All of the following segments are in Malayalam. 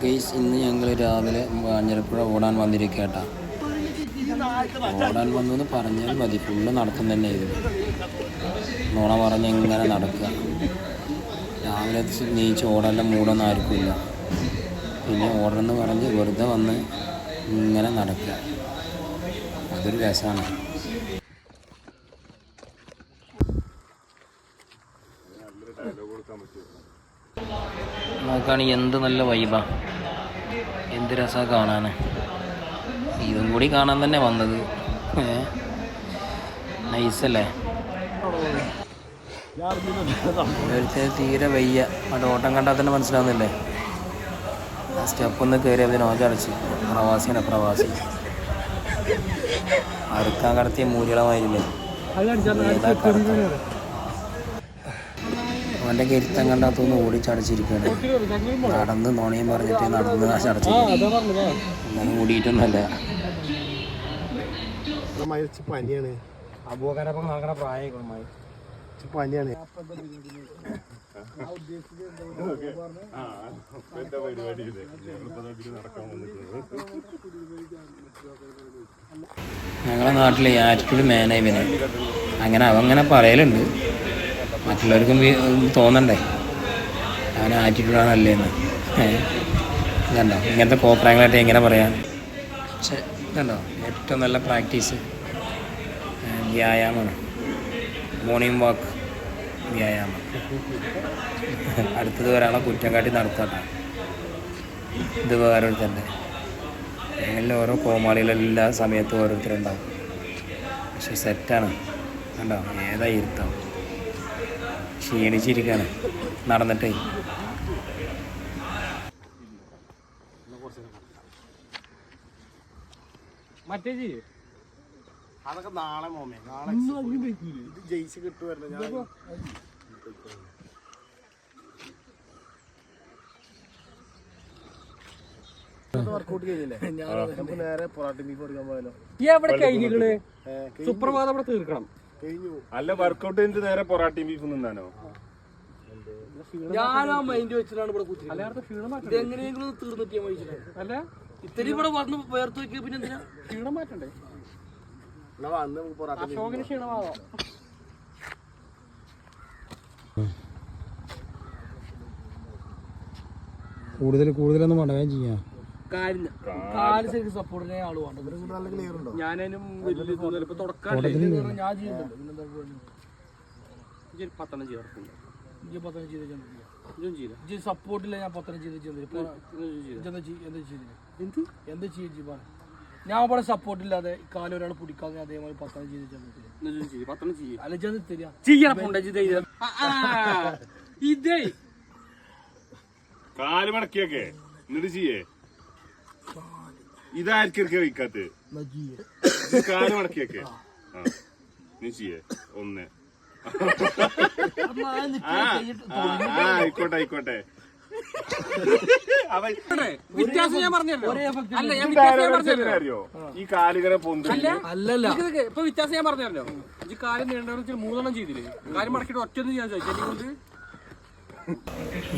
ഗെയ്സ്, ഇന്ന് ഞങ്ങൾ രാവിലെ കാഞ്ഞിരപ്പുഴ ഓടാൻ വന്നിരിക്കേട്ടാ. ഓടാൻ വന്നു പറഞ്ഞാൽ മതി, ഫുള്ള് നടത്തം തന്നെ ആയിരുന്നു. നുണ പറഞ്ഞ് ഇങ്ങനെ നടക്കുക. രാവിലെ നീച്ച് ഓടാനുള്ള മൂടൊന്നും ആർക്കുമില്ല. പിന്നെ ഓടണമെന്ന് പറഞ്ഞ് വെറുതെ വന്ന് ഇങ്ങനെ നടക്കുക. അതൊരു രസമാണ്. നോക്കുകയാണെങ്കിൽ എന്ത് നല്ല വൈബാ, എന്ത് രസമാണ് കാണാൻ. ഇതും കൂടി കാണാൻ തന്നെ വന്നത്. നൈസല്ലേ? തീരെ വയ്യ. അത് ഓട്ടം കണ്ടാൽ തന്നെ മനസ്സിലാവുന്നില്ലേ? ആ സ്റ്റെപ്പ് ഒന്ന് കയറി അതിന് ഓജടച്ച്. പ്രവാസി അറുക്കാൻ കടത്തിയ മൂല്യമായില്ലേ? അവൻ്റെ കരുത്തം കണ്ടാത്തൊന്ന് ഓടിച്ചടച്ചിരിക്കുകയാണ്. നടന്ന് നുണയും പറഞ്ഞിട്ട് നടന്ന് ചടച്ചിരിക്കും. അങ്ങനെ ഓടിയിട്ടൊന്നുമല്ല. പനിയാണ്. അബൂബക്കറൊപ്പം നടക്കണ പ്രായമാണ്. പനിയാണ്. ഞങ്ങളുടെ നാട്ടിലെ ആറ്റിറ്റ്യൂഡ് മാനായി പിന്നെ അങ്ങനെ പറയലുണ്ട്. മറ്റുള്ളവർക്കും തോന്നണ്ടേ അവൻ ആറ്റിറ്റ്യൂഡാണല്ലേന്ന്. ഇതുണ്ടോ ഇങ്ങനത്തെ കോപ്രായങ്ങളായിട്ട് എങ്ങനെ പറയാം? പക്ഷേ ഇതുണ്ടോ ഏറ്റവും നല്ല പ്രാക്ടീസ് വ്യായാമമാണ്. മോർണിംഗ് വാക്ക് വ്യായാമം. അടുത്തത് ഒരാളെ കുറ്റം കാട്ടി നടത്താട്ടോ. ഇത് വേറൊരുത്തൻ്റെ. എല്ലാം ഓരോ കോമാളികളെല്ലാ സമയത്തും ഓരോരുത്തരുണ്ടാവും. പക്ഷെ സെറ്റാണ്. കണ്ടോ ഏതാ ഇരുത്തം. ക്ഷീണിച്ചിരിക്കുകയാണ് നടന്നിട്ടേ. മറ്റേ അതൊക്കെ നാളെ മോമേ, നാളെ ജയിച്ച് കിട്ടുമായിരുന്നു. വർക്കൗട്ട് കഴിഞ്ഞില്ലേ? നമുക്ക് നേരെ പൊറാട്ട ബീഫ് കൊടുക്കാൻ പോയാലോ? സുപ്രഭാതം അവിടെ തീർക്കണം. അല്ല, വർക്കൗട്ട് കഴിഞ്ഞിട്ട് നേരെ പൊറാട്ടയും ബീഫ് നിന്നാനോ? ഞാൻ ആ മൈൻഡ് വെച്ചിട്ടാണ് ഇവിടെ കുത്തി. എങ്ങനെയെങ്കിലും തീർന്നിട്ട് ഞാൻ അല്ല ഇത്തിരി ഇവിടെ വന്ന് വേർത്ത് വെക്കുക. പിന്നെ എന്തിനാ ക്ഷീണം മാറ്റണ്ടേ? അശോകന് ക്ഷീണമാവോ? കൂടുതലൊന്നും വേണ്ട, വേഗം ചെയ്യാം. കാല് ശരിക്കും സപ്പോർട്ടിനെ ആള് വേണ്ട. ഞാനും ഇപ്പൊ തുടക്കം ഞാൻ ചെയ്യുന്നുണ്ട്. 15 ചേർക്കുന്നുണ്ട്. 15 ചെയ്ത് സപ്പോർട്ടില്ല. ഞാൻ 15 എന്ത് ചെയ്തു? ഞാൻ അവിടെ സപ്പോർട്ടില്ലാതെ കാല് ഒരാൾ പിടിക്കാതെ അതേപോലെ 15 ചെയ്ത് അല്ല ഇതേ കാല് മടക്കിയൊക്കെ എന്നിട്ട് ചെയ്യേ. ഇതായിരിക്കും വയ്ക്കാത്ത കാല് മടക്കിയൊക്കെ. നീ ചെയ്യേ. 1 ആയിക്കോട്ടെ. വ്യത്യാസം ഞാൻ പറഞ്ഞല്ലോ. അറിയോ ഈ കാലുകളെ പൊന്തില്ല? അല്ലല്ല, ഇപ്പൊ വ്യത്യാസം ഞാൻ പറഞ്ഞല്ലോ. ഈ കാര്യം നീണ്ടവർ 3 ചെയ്തില്ലേ? കാര്യം മടക്കിട്ട് ഒറ്റൊന്നും ഞാൻ ചോദിച്ചു.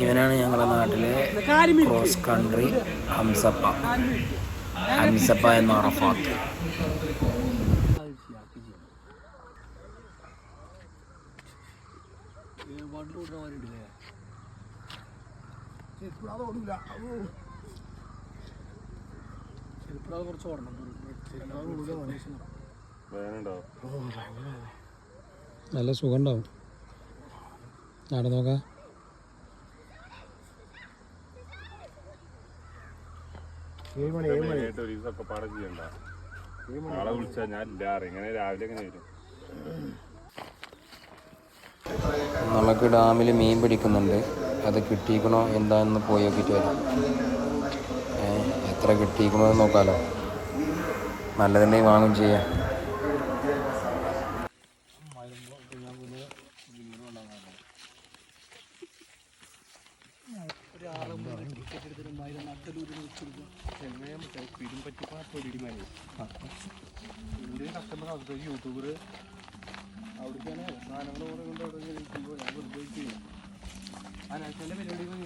ഇവനാണ് ഞങ്ങളുടെ നാട്ടിലെ ക്രോസ് കൺട്രി ഹംസപ്പ എന്ന അറഫാത്ത്. നല്ല സുഖം ഉണ്ടാവും. നടന്നോക്കാം. നാളെ വിളിച്ചാ ഞാൻ ഇല്ല. എങ്ങനെ രാവിലെ എങ്ങനെ വരും? നമുക്ക് ഡാമിൽ മീൻ പിടിക്കുന്നുണ്ട്. അത് കിട്ടിക്കണോ എന്താണെന്ന് പോയി നോക്കിയിട്ട് വരാം. എത്ര കിട്ടിക്കണോ എന്ന് നോക്കാമല്ലോ. നല്ലതുണ്ടെങ്കിൽ വാങ്ങും ചെയ്യാം. യൂട്യൂബർ അവിടേക്കാണ് സാധനങ്ങൾ കൊണ്ട് അവിടെ ഇരിക്കുമ്പോൾ ഞാൻ വെറുതെ ചെയ്യും. ആ നാഷണലിൻ്റെ പരിപാടികൾ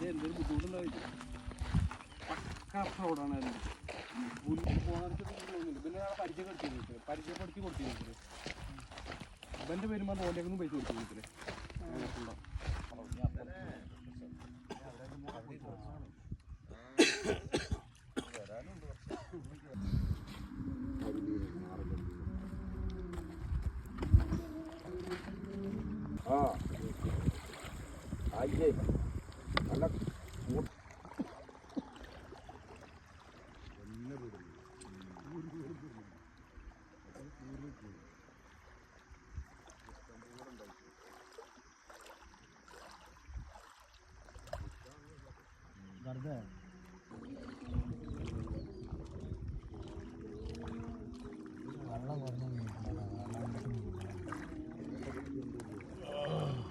എന്തൊരു ബുദ്ധിമുട്ടുണ്ടാവില്ല. പക്കാ ഫ്രോഡാണ്. പിന്നെ പരിചയപ്പെടുത്തി കൊടുത്തിരുന്നില്ല. ഇവന്റെ പേരുമ്പോ ഓൻ്റെയൊന്നും പൈസ കൊടുത്തിരുന്നില്ല.